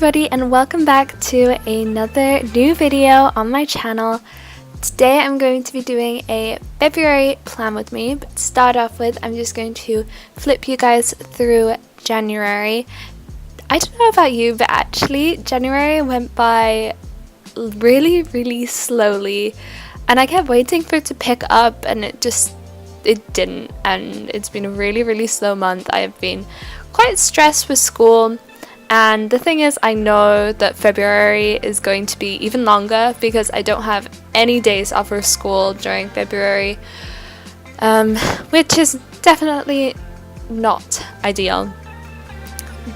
everybody, and welcome back to another new video on my channel. Today I'm going to be doing a February plan with me, but to start off with, I'm just going to flip you guys through January. I don't know about you, but actually January went by really slowly, and I kept waiting for it to pick up, and it didn't, and it's been a really slow month. I have been quite stressed with school. And the thing is, I know that February is going to be even longer because I don't have any days off for school during February, which is definitely not ideal.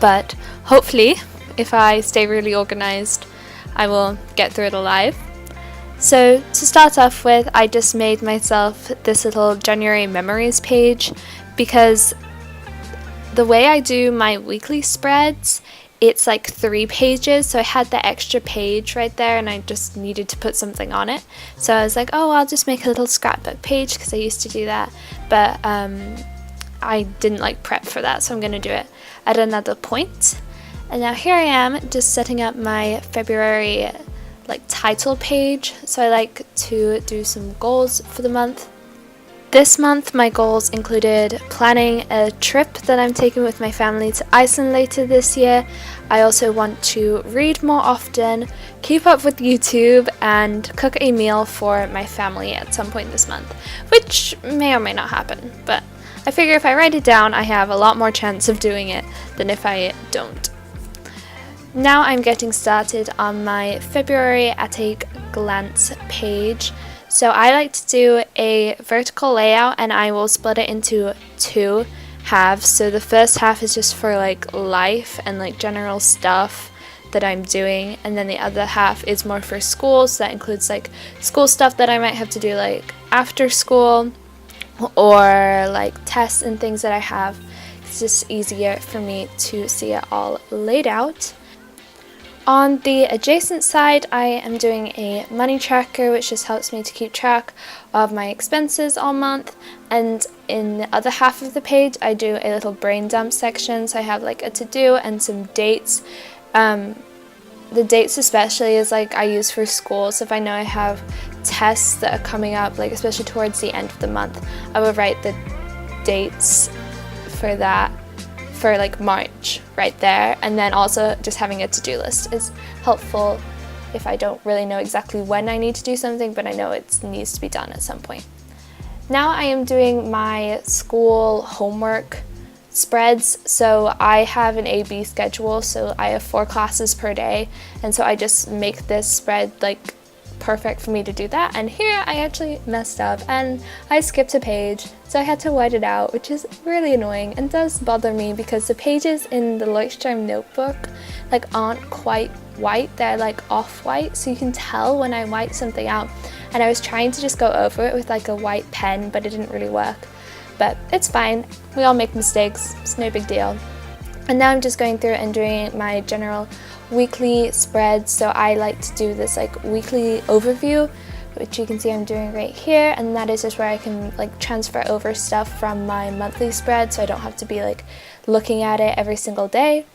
But hopefully, if I stay really organized, I will get through it alive. So to start off with, I just made myself this little January memories page because the way I do my weekly spreads, it's like 3 pages, so I had the extra page right there and I just needed to put something on it. So I was like, oh, I'll just make a little scrapbook page because I used to do that, but I didn't like prep for that, so I'm going to do it at another point. And now here I am just setting up my February title page. So I like to do some goals for the month. This month my goals included planning a trip that I'm taking with my family to Iceland later this year. I also want to read more often, keep up with YouTube, and cook a meal for my family at some point this month, which may or may not happen, but I figure if I write it down I have a lot more chance of doing it than if I don't. Now I'm getting started on my February at a glance page. So I like to do a vertical layout and I will split it into 2 halves. So the first half is just for life and general stuff that I'm doing, and then the other half is more for school, so that includes school stuff that I might have to do after school, or tests and things that I have. It's just easier for me to see it all laid out. On the adjacent side, I am doing a money tracker, which just helps me to keep track of my expenses all month. And in the other half of the page, I do a little brain dump section. So I have a to-do and some dates. The dates especially is I use for school. So if I know I have tests that are coming up, especially towards the end of the month, I will write the dates for that. For March right there, and then also just having a to-do list is helpful if I don't really know exactly when I need to do something, but I know it needs to be done at some point. Now I am doing my school homework spreads. So I have an A-B schedule, so I have 4 classes per day, and so I just make this spread perfect for me to do that. And here I actually messed up and I skipped a page, so I had to white it out, which is really annoying and does bother me because the pages in the Leuchtturm notebook aren't quite white, they're off-white, so you can tell when I white something out. And I was trying to just go over it with a white pen, but it didn't really work. But it's fine, we all make mistakes, it's no big deal. And now I'm just going through and doing my general weekly spreads. So I like to do this weekly overview, which you can see I'm doing right here, and that is just where I can transfer over stuff from my monthly spread, so I don't have to be looking at it every single day.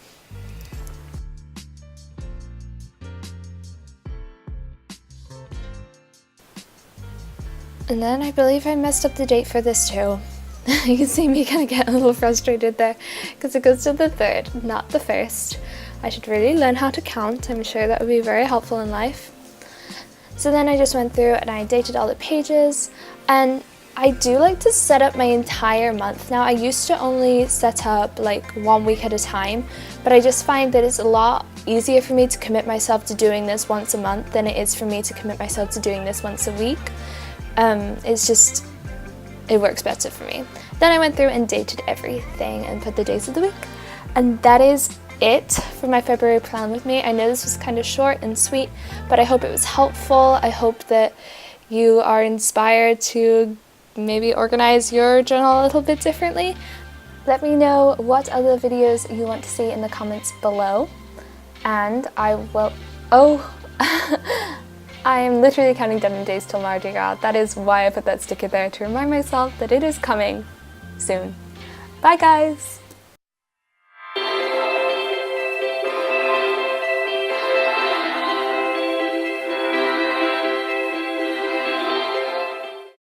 And then I believe I messed up the date for this too. You can see me kind of get a little frustrated there because it goes to the 3rd, not the 1st. I should really learn how to count. I'm sure that would be very helpful in life. So then I just went through and I dated all the pages, and I do like to set up my entire month. Now I used to only set up 1 week at a time, but I just find that it's a lot easier for me to commit myself to doing this once a month than it is for me to commit myself to doing this once a week. It works better for me. Then I went through and dated everything and put the days of the week, and that is it for my February plan with me. I know this was kind of short and sweet, but I hope it was helpful. I hope that you are inspired to maybe organize your journal a little bit differently. Let me know what other videos you want to see in the comments below, and I will... I am literally counting down the days till Mardi Gras. That is why I put that sticker there, to remind myself that it is coming soon. Bye guys!